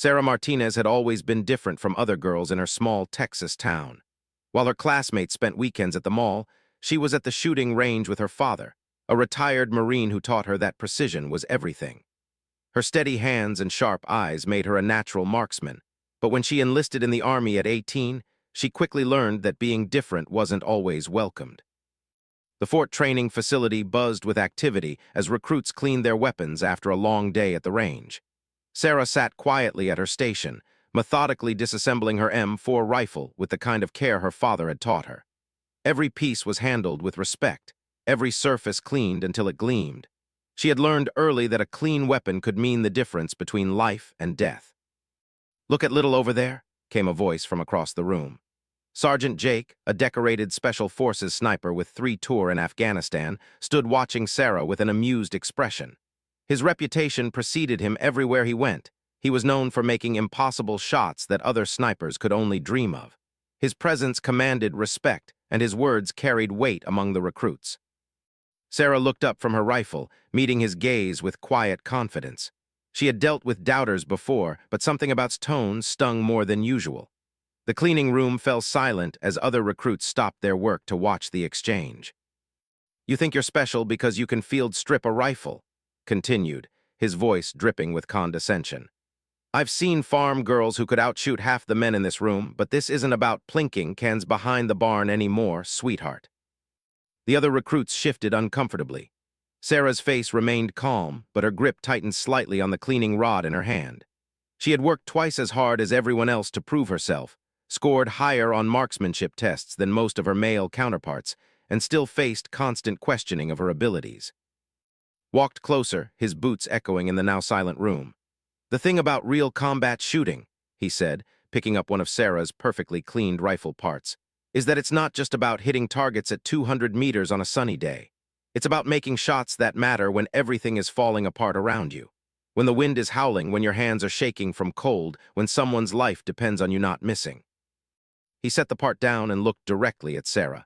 Sarah Martinez had always been different from other girls in her small Texas town. While her classmates spent weekends at the mall, she was at the shooting range with her father, a retired Marine who taught her that precision was everything. Her steady hands and sharp eyes made her a natural marksman, but when she enlisted in the Army at 18, she quickly learned that being different wasn't always welcomed. The fort training facility buzzed with activity as recruits cleaned their weapons after a long day at the range. Sarah sat quietly at her station, methodically disassembling her M4 rifle with the kind of care her father had taught her. Every piece was handled with respect, every surface cleaned until it gleamed. She had learned early that a clean weapon could mean the difference between life and death. "Look at Little over there," came a voice from across the room. Sergeant Jake, a decorated Special Forces sniper with 3 tours in Afghanistan, stood watching Sarah with an amused expression. His reputation preceded him everywhere he went. He was known for making impossible shots that other snipers could only dream of. His presence commanded respect, and his words carried weight among the recruits. Sarah looked up from her rifle, meeting his gaze with quiet confidence. She had dealt with doubters before, but something about his tone stung more than usual. The cleaning room fell silent as other recruits stopped their work to watch the exchange. "You think you're special because you can field strip a rifle," continued, his voice dripping with condescension. "I've seen farm girls who could outshoot half the men in this room, but this isn't about plinking cans behind the barn anymore, sweetheart." The other recruits shifted uncomfortably. Sarah's face remained calm, but her grip tightened slightly on the cleaning rod in her hand. She had worked twice as hard as everyone else to prove herself, scored higher on marksmanship tests than most of her male counterparts, and still faced constant questioning of her abilities. Walked closer, his boots echoing in the now silent room. "The thing about real combat shooting," he said, picking up one of Sarah's perfectly cleaned rifle parts, "is that it's not just about hitting targets at 200 meters on a sunny day. It's about making shots that matter when everything is falling apart around you. When the wind is howling, when your hands are shaking from cold, when someone's life depends on you not missing." He set the part down and looked directly at Sarah.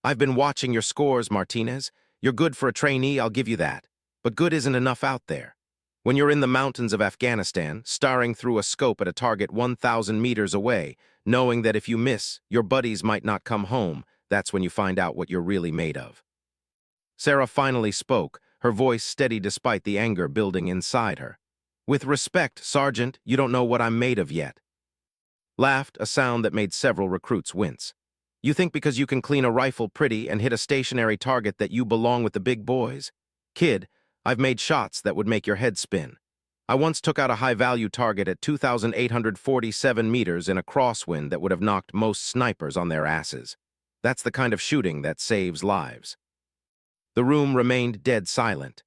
"I've been watching your scores, Martinez. You're good for a trainee, I'll give you that. But good isn't enough out there. When you're in the mountains of Afghanistan, staring through a scope at a target 1,000 meters away, knowing that if you miss, your buddies might not come home, that's when you find out what you're really made of." Sarah finally spoke, her voice steady despite the anger building inside her. "With respect, Sergeant, you don't know what I'm made of yet." Laughed, a sound that made several recruits wince. "You think because you can clean a rifle pretty and hit a stationary target that you belong with the big boys? Kid, I've made shots that would make your head spin. I once took out a high-value target at 2,847 meters in a crosswind that would have knocked most snipers on their asses. That's the kind of shooting that saves lives." The room remained dead silent.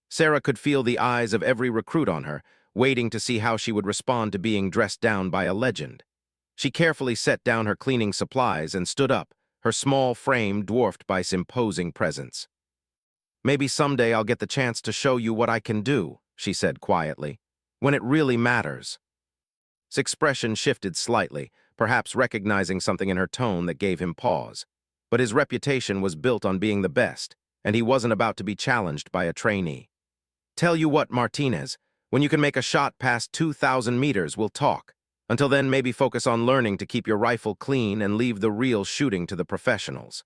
Sarah could feel the eyes of every recruit on her, waiting to see how she would respond to being dressed down by a legend. She carefully set down her cleaning supplies and stood up, her small frame dwarfed by his imposing presence. "Maybe someday I'll get the chance to show you what I can do," she said quietly, "when it really matters." His expression shifted slightly, perhaps recognizing something in her tone that gave him pause. But his reputation was built on being the best, and he wasn't about to be challenged by a trainee. "Tell you what, Martinez, when you can make a shot past 2,000 meters, we'll talk. Until then, maybe focus on learning to keep your rifle clean and leave the real shooting to the professionals."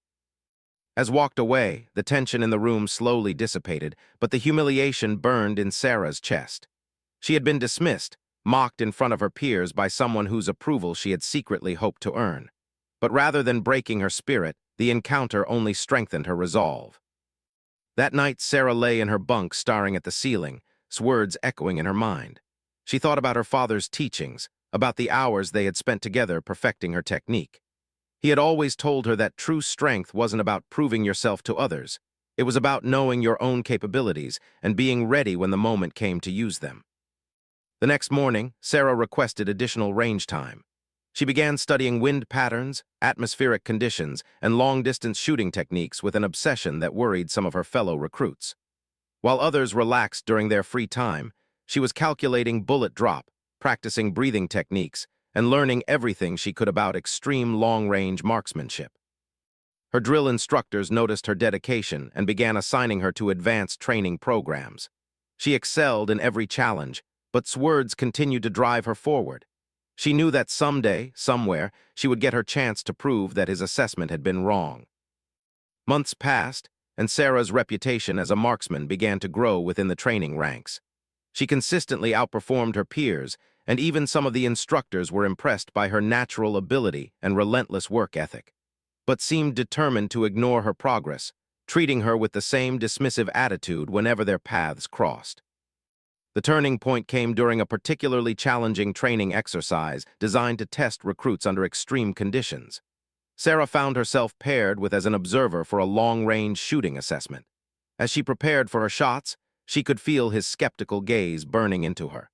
As walked away, the tension in the room slowly dissipated, but the humiliation burned in Sarah's chest. She had been dismissed, mocked in front of her peers by someone whose approval she had secretly hoped to earn. But rather than breaking her spirit, the encounter only strengthened her resolve. That night, Sarah lay in her bunk staring at the ceiling, his words echoing in her mind. She thought about her father's teachings, about the hours they had spent together perfecting her technique. He had always told her that true strength wasn't about proving yourself to others. It was about knowing your own capabilities and being ready when the moment came to use them. The next morning, Sarah requested additional range time. She began studying wind patterns, atmospheric conditions, and long-distance shooting techniques with an obsession that worried some of her fellow recruits. While others relaxed during their free time, she was calculating bullet drop, practicing breathing techniques, and learning everything she could about extreme long-range marksmanship. Her drill instructors noticed her dedication and began assigning her to advanced training programs. She excelled in every challenge, but words continued to drive her forward. She knew that someday, somewhere, she would get her chance to prove that his assessment had been wrong. Months passed, and Sarah's reputation as a marksman began to grow within the training ranks. She consistently outperformed her peers, and even some of the instructors were impressed by her natural ability and relentless work ethic, but seemed determined to ignore her progress, treating her with the same dismissive attitude whenever their paths crossed. The turning point came during a particularly challenging training exercise designed to test recruits under extreme conditions. Sarah found herself paired with as an observer for a long-range shooting assessment. As she prepared for her shots, she could feel his skeptical gaze burning into her.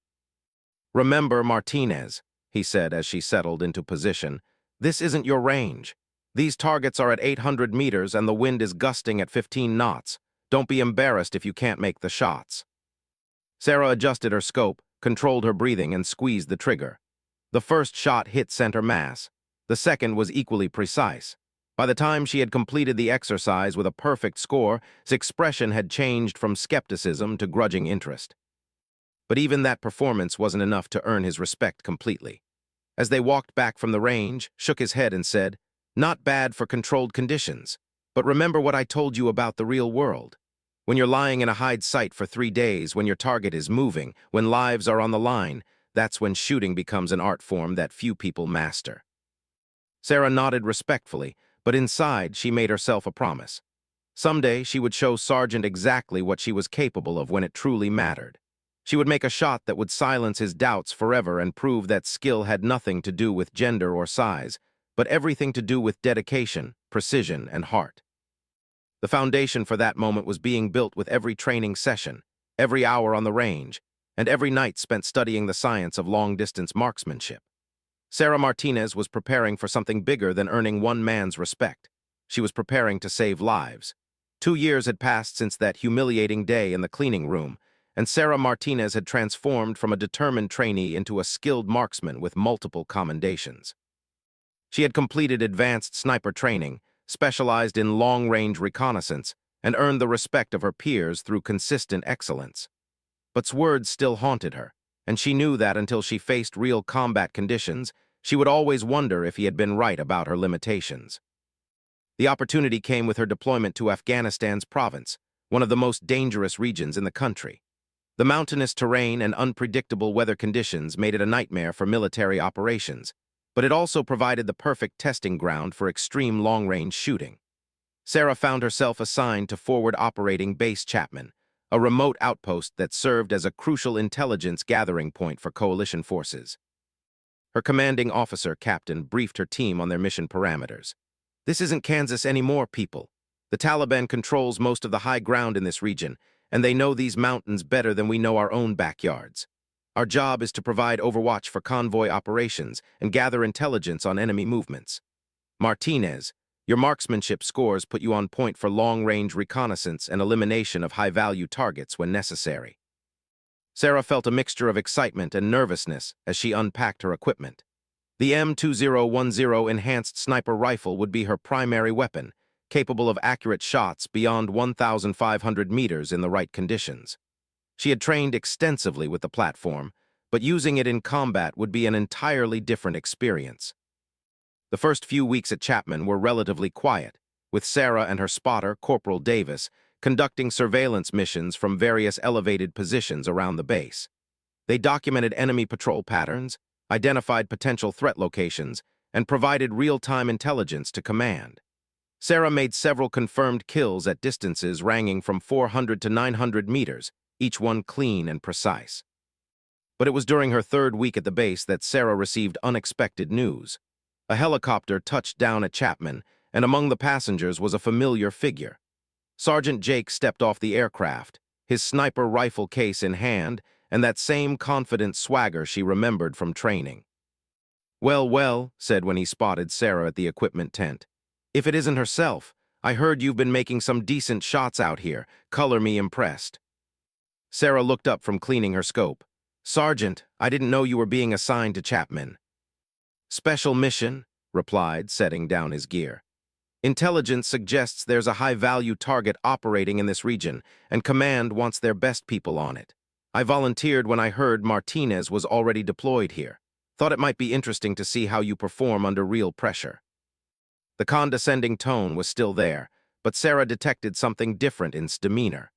"Remember, Martinez," he said as she settled into position, "this isn't your range. These targets are at 800 meters and the wind is gusting at 15 knots. Don't be embarrassed if you can't make the shots." Sarah adjusted her scope, controlled her breathing, and squeezed the trigger. The first shot hit center mass. The second was equally precise. By the time she had completed the exercise with a perfect score, his expression had changed from skepticism to grudging interest. But even that performance wasn't enough to earn his respect completely. As they walked back from the range, shook his head and said, "Not bad for controlled conditions, but remember what I told you about the real world. When you're lying in a hide site for 3 days, when your target is moving, when lives are on the line, that's when shooting becomes an art form that few people master." Sarah nodded respectfully, but inside she made herself a promise. Someday she would show Sargent exactly what she was capable of when it truly mattered. She would make a shot that would silence his doubts forever and prove that skill had nothing to do with gender or size, but everything to do with dedication, precision, and heart. The foundation for that moment was being built with every training session, every hour on the range, and every night spent studying the science of long-distance marksmanship. Sarah Martinez was preparing for something bigger than earning one man's respect. She was preparing to save lives. 2 years had passed since that humiliating day in the cleaning room, and Sarah Martinez had transformed from a determined trainee into a skilled marksman with multiple commendations. She had completed advanced sniper training, specialized in long-range reconnaissance, and earned the respect of her peers through consistent excellence. But words still haunted her, and she knew that until she faced real combat conditions, she would always wonder if he had been right about her limitations. The opportunity came with her deployment to Afghanistan's province, one of the most dangerous regions in the country. The mountainous terrain and unpredictable weather conditions made it a nightmare for military operations, but it also provided the perfect testing ground for extreme long-range shooting. Sarah found herself assigned to Forward Operating Base Chapman, a remote outpost that served as a crucial intelligence gathering point for coalition forces. Her commanding officer, Captain, briefed her team on their mission parameters. "This isn't Kansas anymore, people. The Taliban controls most of the high ground in this region, and they know these mountains better than we know our own backyards. Our job is to provide overwatch for convoy operations and gather intelligence on enemy movements. Martinez, your marksmanship scores put you on point for long-range reconnaissance and elimination of high-value targets when necessary." Sarah felt a mixture of excitement and nervousness as she unpacked her equipment. The M2010 enhanced sniper rifle would be her primary weapon, capable of accurate shots beyond 1,500 meters in the right conditions. She had trained extensively with the platform, but using it in combat would be an entirely different experience. The first few weeks at Chapman were relatively quiet, with Sarah and her spotter, Corporal Davis, conducting surveillance missions from various elevated positions around the base. They documented enemy patrol patterns, identified potential threat locations, and provided real-time intelligence to command. Sarah made several confirmed kills at distances ranging from 400 to 900 meters, each one clean and precise. But it was during her 3rd week at the base that Sarah received unexpected news. A helicopter touched down at Chapman, and among the passengers was a familiar figure. Sergeant Jake stepped off the aircraft, his sniper rifle case in hand, and that same confident swagger she remembered from training. "Well, well," said when he spotted Sarah at the equipment tent. "If it isn't herself, I heard you've been making some decent shots out here. Color me impressed." Sarah looked up from cleaning her scope. "Sergeant, I didn't know you were being assigned to Chapman." "Special mission," replied, setting down his gear. "Intelligence suggests there's a high-value target operating in this region, and Command wants their best people on it. I volunteered when I heard Martinez was already deployed here. Thought it might be interesting to see how you perform under real pressure. The condescending tone was still there, but Sarah detected something different in his demeanor.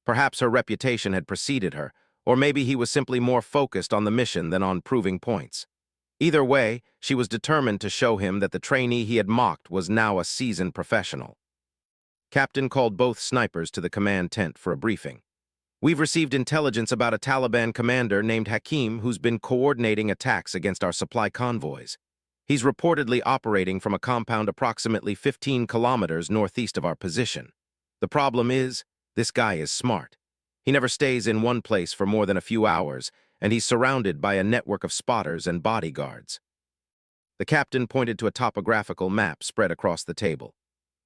Perhaps her reputation had preceded her, or maybe he was simply more focused on the mission than on proving points. Either way, she was determined to show him that the trainee he had mocked was now a seasoned professional. Captain called both snipers to the command tent for a briefing. We've received intelligence about a Taliban commander named Hakim who's been coordinating attacks against our supply convoys. He's reportedly operating from a compound approximately 15 kilometers northeast of our position. The problem is, this guy is smart. He never stays in one place for more than a few hours, and he's surrounded by a network of spotters and bodyguards. The captain pointed to a topographical map spread across the table.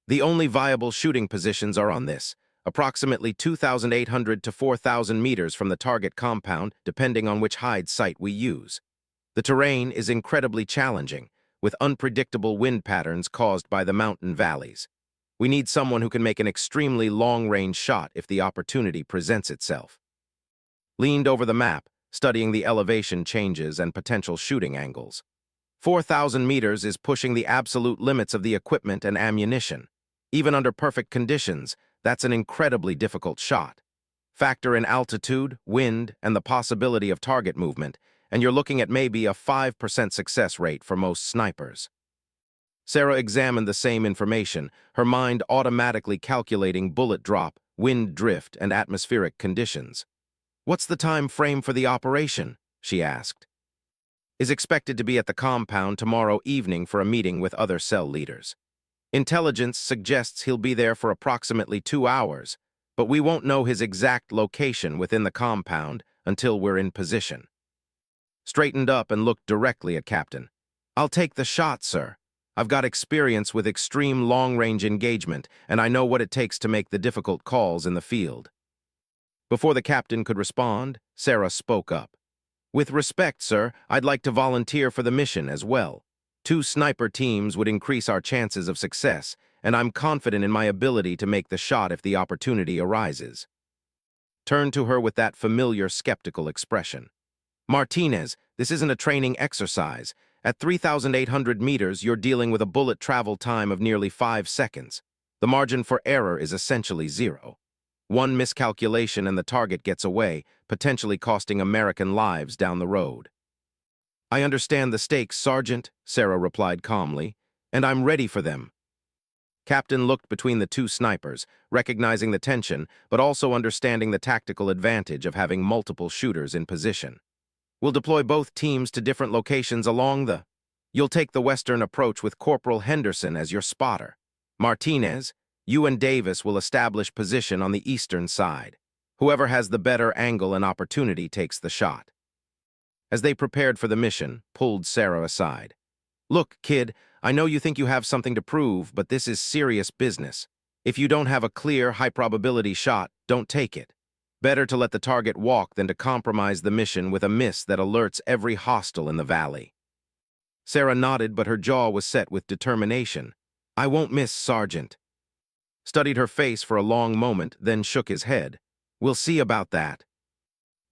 The only viable shooting positions are on this, approximately 2,800 to 4,000 meters from the target compound, depending on which hide site we use. The terrain is incredibly challenging, with unpredictable wind patterns caused by the mountain valleys. We need someone who can make an extremely long-range shot if the opportunity presents itself. Leaned over the map, studying the elevation changes and potential shooting angles. 4,000 meters is pushing the absolute limits of the equipment and ammunition. Even under perfect conditions, that's an incredibly difficult shot. Factor in altitude, wind, and the possibility of target movement, and you're looking at maybe a 5% success rate for most snipers. Sarah examined the same information, her mind automatically calculating bullet drop, wind drift, and atmospheric conditions. "What's the time frame for the operation?" she asked. "Is expected to be at the compound tomorrow evening for a meeting with other cell leaders. Intelligence suggests he'll be there for approximately 2 hours, but we won't know his exact location within the compound until we're in position." Straightened up and looked directly at Captain. "I'll take the shot, sir. I've got experience with extreme long-range engagement, and I know what it takes to make the difficult calls in the field." Before the captain could respond, Sarah spoke up. "With respect, sir, I'd like to volunteer for the mission as well. 2 sniper teams would increase our chances of success, and I'm confident in my ability to make the shot if the opportunity arises." Turned to her with that familiar skeptical expression. "Martinez, this isn't a training exercise. At 3,800 meters, you're dealing with a bullet travel time of nearly 5 seconds. The margin for error is essentially 0. One miscalculation and the target gets away, potentially costing American lives down the road." "I understand the stakes, Sergeant," Sarah replied calmly, "and I'm ready for them." Captain looked between the 2 snipers, recognizing the tension, but also understanding the tactical advantage of having multiple shooters in position. "We'll deploy both teams to different locations along the... You'll take the western approach with Corporal Henderson as your spotter. Martinez, you and Davis will establish position on the eastern side. Whoever has the better angle and opportunity takes the shot." As they prepared for the mission, pulled Sarah aside. "Look, kid, I know you think you have something to prove, but this is serious business. If you don't have a clear, high-probability shot, don't take it. Better to let the target walk than to compromise the mission with a miss that alerts every hostile in the valley." Sarah nodded, but her jaw was set with determination. "I won't miss, Sergeant." Studied her face for a long moment, then shook his head. "We'll see about that."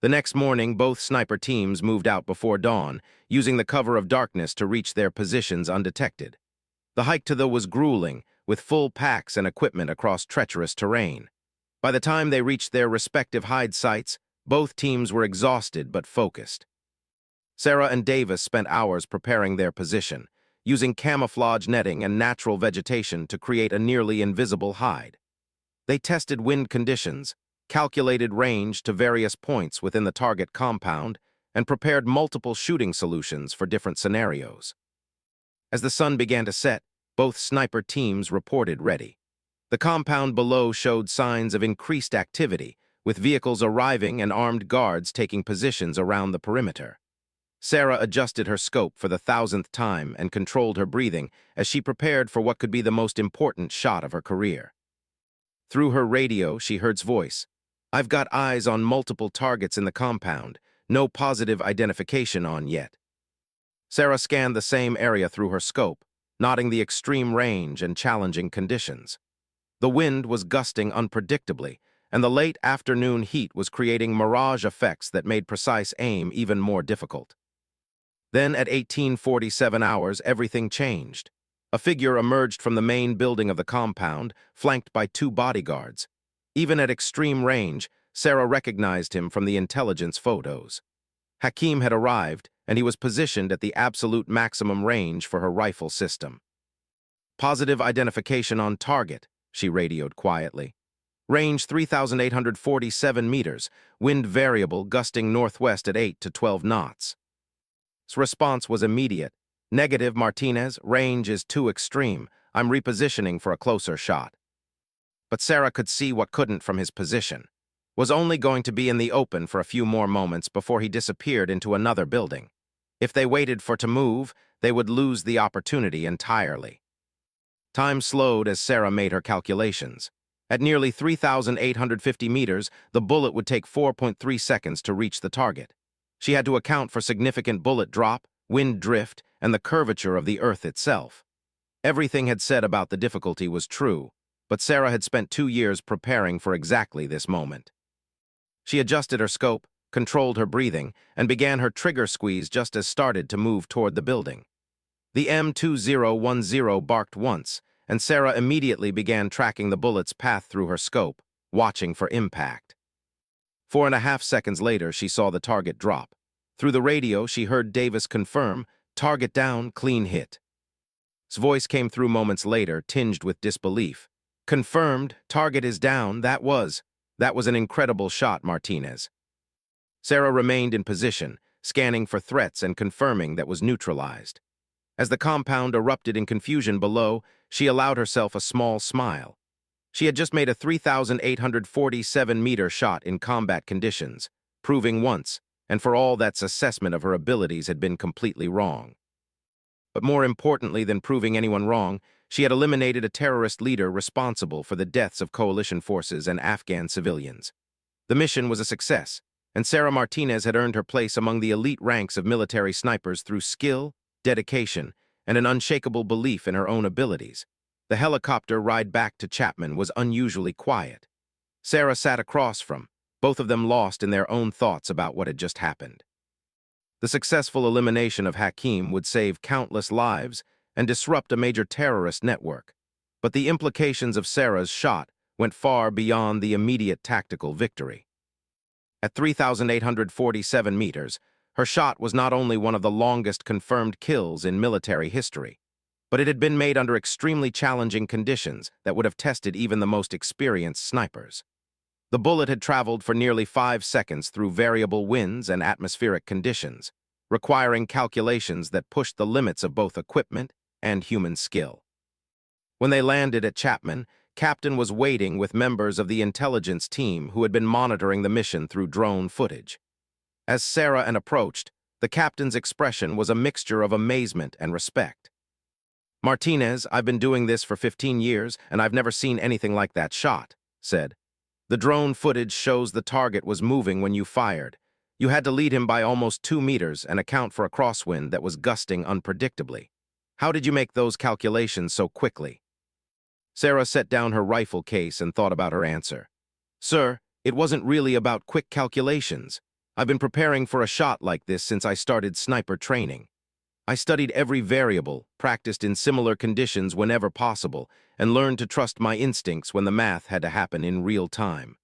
The next morning, both sniper teams moved out before dawn, using the cover of darkness to reach their positions undetected. The hike to the was grueling, with full packs and equipment across treacherous terrain. By the time they reached their respective hide sites, both teams were exhausted but focused. Sarah and Davis spent hours preparing their position, using camouflage netting and natural vegetation to create a nearly invisible hide. They tested wind conditions, calculated range to various points within the target compound, and prepared multiple shooting solutions for different scenarios. As the sun began to set, both sniper teams reported ready. The compound below showed signs of increased activity, with vehicles arriving and armed guards taking positions around the perimeter. Sarah adjusted her scope for the 1,000th time and controlled her breathing as she prepared for what could be the most important shot of her career. Through her radio, she heard his voice. "I've got eyes on multiple targets in the compound, no positive identification on yet." Sarah scanned the same area through her scope, noting the extreme range and challenging conditions. The wind was gusting unpredictably, and the late afternoon heat was creating mirage effects that made precise aim even more difficult. Then, at 1847 hours, everything changed. A figure emerged from the main building of the compound, flanked by two bodyguards. Even at extreme range, Sarah recognized him from the intelligence photos. Hakim had arrived, and he was positioned at the absolute maximum range for her rifle system. "Positive identification on target," she radioed quietly. "Range 3,847 meters, wind variable gusting northwest at 8 to 12 knots. Response was immediate. "Negative, Martinez. Range is too extreme. I'm repositioning for a closer shot." But Sarah could see what couldn't from his position. Was only going to be in the open for a few more moments before he disappeared into another building. If they waited for to move, they would lose the opportunity entirely. Time slowed as Sarah made her calculations. At nearly 3,850 meters, the bullet would take 4.3 seconds to reach the target. She had to account for significant bullet drop, wind drift, and the curvature of the Earth itself. Everything had said about the difficulty was true, but Sarah had spent 2 years preparing for exactly this moment. She adjusted her scope, controlled her breathing, and began her trigger squeeze just as started to move toward the building. The M2010 barked once, and Sarah immediately began tracking the bullet's path through her scope, watching for impact. 4.5 seconds later, she saw the target drop. Through the radio, she heard Davis confirm, "Target down, clean hit." His voice came through moments later, tinged with disbelief. "Confirmed, target is down, that was an incredible shot, Martinez." Sarah remained in position, scanning for threats and confirming that was neutralized. As the compound erupted in confusion below, she allowed herself a small smile. She had just made a 3,847-meter shot in combat conditions, proving once, and for all that's assessment of her abilities had been completely wrong. But more importantly than proving anyone wrong, she had eliminated a terrorist leader responsible for the deaths of coalition forces and Afghan civilians. The mission was a success, and Sarah Martinez had earned her place among the elite ranks of military snipers through skill, dedication, and an unshakable belief in her own abilities. The helicopter ride back to Chapman was unusually quiet. Sarah sat across from, both of them lost in their own thoughts about what had just happened. The successful elimination of Hakim would save countless lives and disrupt a major terrorist network. But the implications of Sarah's shot went far beyond the immediate tactical victory. At 3,847 meters, her shot was not only one of the longest confirmed kills in military history, but it had been made under extremely challenging conditions that would have tested even the most experienced snipers. The bullet had traveled for nearly 5 seconds through variable winds and atmospheric conditions, requiring calculations that pushed the limits of both equipment and human skill. When they landed at Chapman, Captain was waiting with members of the intelligence team who had been monitoring the mission through drone footage. As Sarah approached, the captain's expression was a mixture of amazement and respect. "Martinez, I've been doing this for 15 years, and I've never seen anything like that shot," said. "The drone footage shows the target was moving when you fired. You had to lead him by almost 2 meters and account for a crosswind that was gusting unpredictably. How did you make those calculations so quickly?" Sarah set down her rifle case and thought about her answer. "Sir, it wasn't really about quick calculations. I've been preparing for a shot like this since I started sniper training. I studied every variable, practiced in similar conditions whenever possible, and learned to trust my instincts when the math had to happen in real time."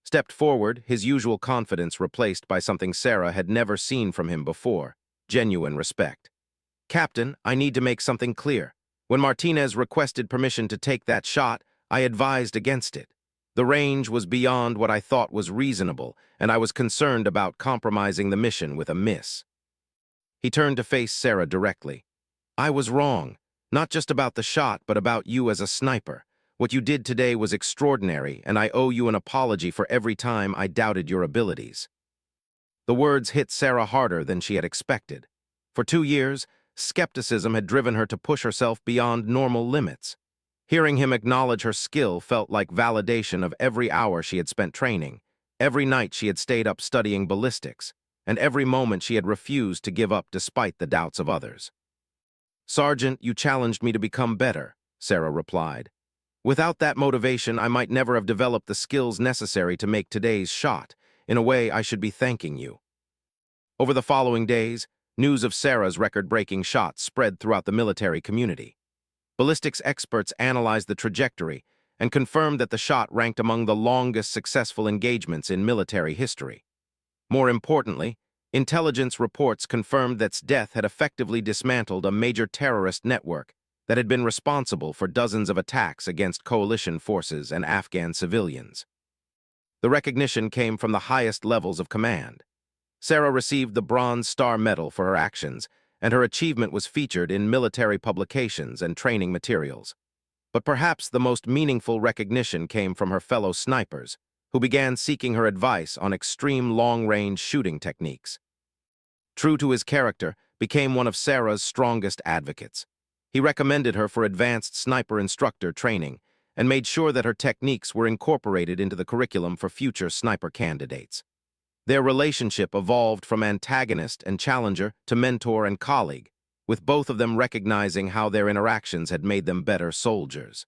Stepped forward, his usual confidence replaced by something Sarah had never seen from him before, genuine respect. "Captain, I need to make something clear. When Martinez requested permission to take that shot, I advised against it. The range was beyond what I thought was reasonable, and I was concerned about compromising the mission with a miss." He turned to face Sarah directly. "I was wrong, not just about the shot, but about you as a sniper. What you did today was extraordinary, and I owe you an apology for every time I doubted your abilities." The words hit Sarah harder than she had expected. For 2 years, skepticism had driven her to push herself beyond normal limits. Hearing him acknowledge her skill felt like validation of every hour she had spent training, every night she had stayed up studying ballistics, and every moment she had refused to give up despite the doubts of others. "Sergeant, you challenged me to become better," Sarah replied. Without that motivation, I might never have developed the skills necessary to make today's shot. In a way, I should be thanking you. Over the following days, news of Sarah's record-breaking shots spread throughout the military community. Ballistics experts analyzed the trajectory and confirmed that the shot ranked among the longest successful engagements in military history. More importantly, intelligence reports confirmed that death had effectively dismantled a major terrorist network that had been responsible for dozens of attacks against coalition forces and Afghan civilians. The recognition came from the highest levels of command. Sarah received the Bronze Star Medal for her actions, and her achievement was featured in military publications and training materials. But perhaps the most meaningful recognition came from her fellow snipers, who began seeking her advice on extreme long-range shooting techniques. True to his character, became one of Sarah's strongest advocates. He recommended her for advanced sniper instructor training and made sure that her techniques were incorporated into the curriculum for future sniper candidates. Their relationship evolved from antagonist and challenger to mentor and colleague, with both of them recognizing how their interactions had made them better soldiers.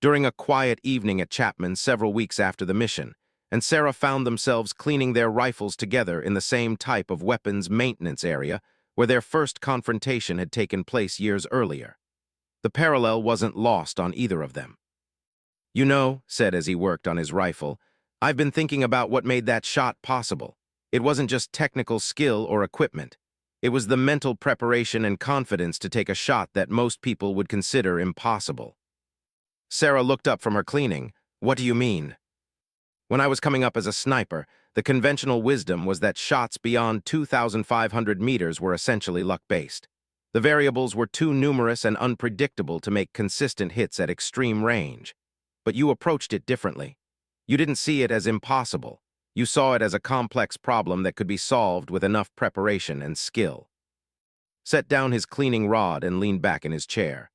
During a quiet evening at Chapman several weeks after the mission, and Sarah found themselves cleaning their rifles together in the same type of weapons maintenance area where their first confrontation had taken place years earlier. The parallel wasn't lost on either of them. "You know," said as he worked on his rifle, "I've been thinking about what made that shot possible. It wasn't just technical skill or equipment. It was the mental preparation and confidence to take a shot that most people would consider impossible." Sarah looked up from her cleaning. "What do you mean?" "When I was coming up as a sniper, the conventional wisdom was that shots beyond 2,500 meters were essentially luck-based. The variables were too numerous and unpredictable to make consistent hits at extreme range. But you approached it differently. You didn't see it as impossible. You saw it as a complex problem that could be solved with enough preparation and skill." Set down his cleaning rod and leaned back in his chair.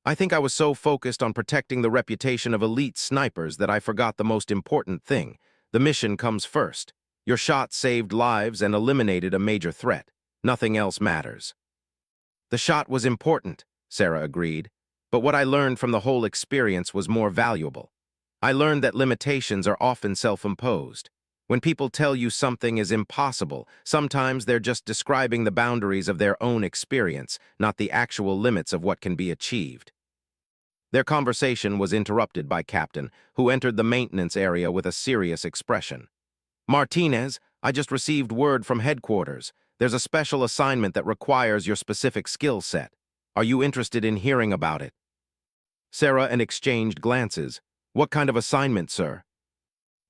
"I think I was so focused on protecting the reputation of elite snipers that I forgot the most important thing. The mission comes first. Your shot saved lives and eliminated a major threat. Nothing else matters." "The shot was important," Sarah agreed, "but what I learned from the whole experience was more valuable. I learned that limitations are often self-imposed. When people tell you something is impossible, sometimes they're just describing the boundaries of their own experience, not the actual limits of what can be achieved." Their conversation was interrupted by Captain, who entered the maintenance area with a serious expression. "Martinez, I just received word from headquarters. There's a special assignment that requires your specific skill set. Are you interested in hearing about it?" Sarah and exchanged glances. "What kind of assignment, sir?"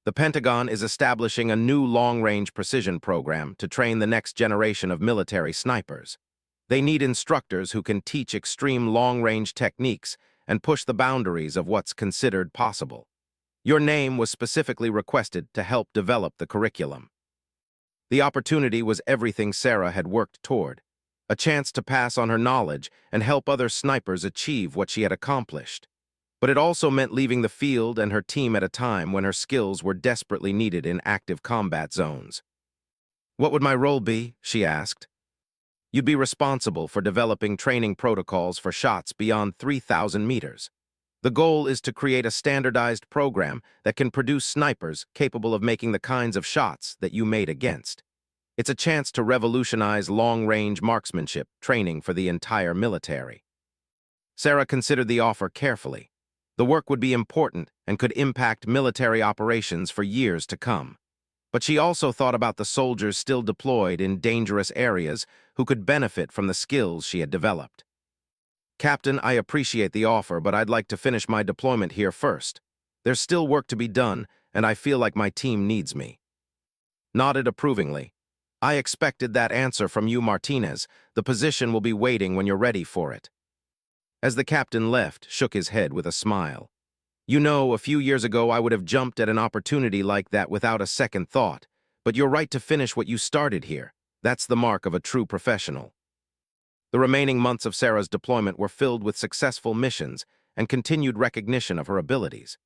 "The Pentagon is establishing a new long-range precision program to train the next generation of military snipers. They need instructors who can teach extreme long-range techniques and push the boundaries of what's considered possible. Your name was specifically requested to help develop the curriculum." The opportunity was everything Sarah had worked toward, a chance to pass on her knowledge and help other snipers achieve what she had accomplished. But it also meant leaving the field and her team at a time when her skills were desperately needed in active combat zones. "What would my role be?" she asked. "You'd be responsible for developing training protocols for shots beyond 3,000 meters. The goal is to create a standardized program that can produce snipers capable of making the kinds of shots that you made against. It's a chance to revolutionize long-range marksmanship training for the entire military." Sarah considered the offer carefully. The work would be important and could impact military operations for years to come. But she also thought about the soldiers still deployed in dangerous areas who could benefit from the skills she had developed. "Captain, I appreciate the offer, but I'd like to finish my deployment here first. There's still work to be done, and I feel like my team needs me." Nodded approvingly. "I expected that answer from you, Martinez. The position will be waiting when you're ready for it." As the captain left, shook his head with a smile. "You know, a few years ago I would have jumped at an opportunity like that without a second thought, but you're right to finish what you started here. That's the mark of a true professional." The remaining months of Sarah's deployment were filled with successful missions and continued recognition of her abilities.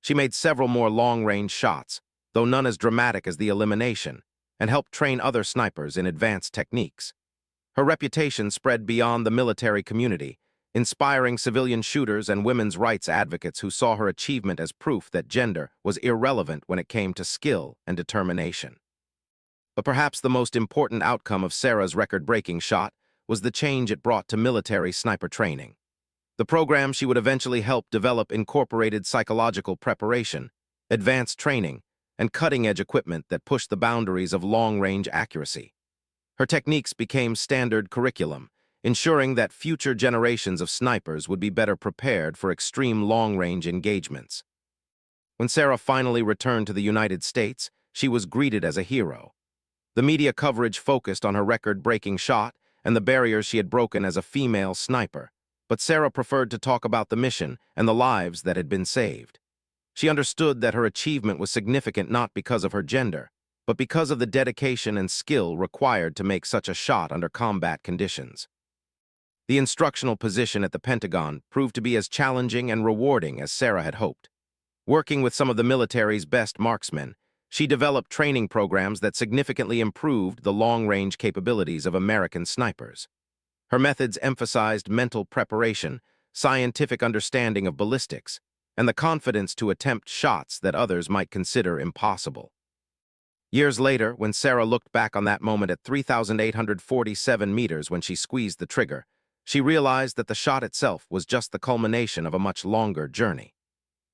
She made several more long-range shots, though none as dramatic as the elimination, and helped train other snipers in advanced techniques. Her reputation spread beyond the military community, inspiring civilian shooters and women's rights advocates who saw her achievement as proof that gender was irrelevant when it came to skill and determination. But perhaps the most important outcome of Sarah's record-breaking shot was the change it brought to military sniper training. The program she would eventually help develop incorporated psychological preparation, advanced training, and cutting-edge equipment that pushed the boundaries of long-range accuracy. Her techniques became standard curriculum, ensuring that future generations of snipers would be better prepared for extreme long-range engagements. When Sarah finally returned to the United States, she was greeted as a hero. The media coverage focused on her record-breaking shot and the barriers she had broken as a female sniper, but Sarah preferred to talk about the mission and the lives that had been saved. She understood that her achievement was significant not because of her gender, but because of the dedication and skill required to make such a shot under combat conditions. The instructional position at the Pentagon proved to be as challenging and rewarding as Sarah had hoped. Working with some of the military's best marksmen, she developed training programs that significantly improved the long-range capabilities of American snipers. Her methods emphasized mental preparation, scientific understanding of ballistics, and the confidence to attempt shots that others might consider impossible. Years later, when Sarah looked back on that moment at 3,847 meters when she squeezed the trigger, she realized that the shot itself was just the culmination of a much longer journey.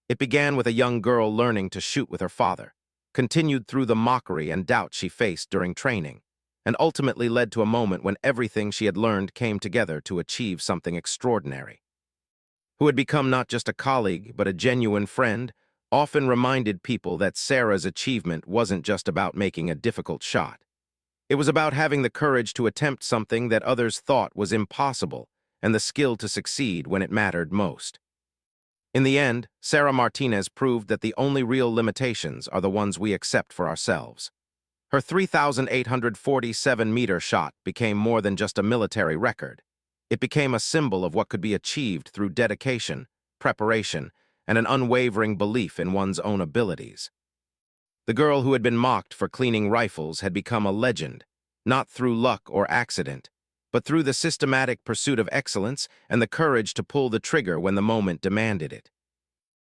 It began with a young girl learning to shoot with her father, continued through the mockery and doubt she faced during training, and ultimately led to a moment when everything she had learned came together to achieve something extraordinary. Who had become not just a colleague, but a genuine friend, often reminded people that Sarah's achievement wasn't just about making a difficult shot. It was about having the courage to attempt something that others thought was impossible and the skill to succeed when it mattered most. In the end, Sarah Martinez proved that the only real limitations are the ones we accept for ourselves. Her 3,847-meter shot became more than just a military record. It became a symbol of what could be achieved through dedication, preparation, and an unwavering belief in one's own abilities. The girl who had been mocked for cleaning rifles had become a legend, not through luck or accident, but through the systematic pursuit of excellence and the courage to pull the trigger when the moment demanded it.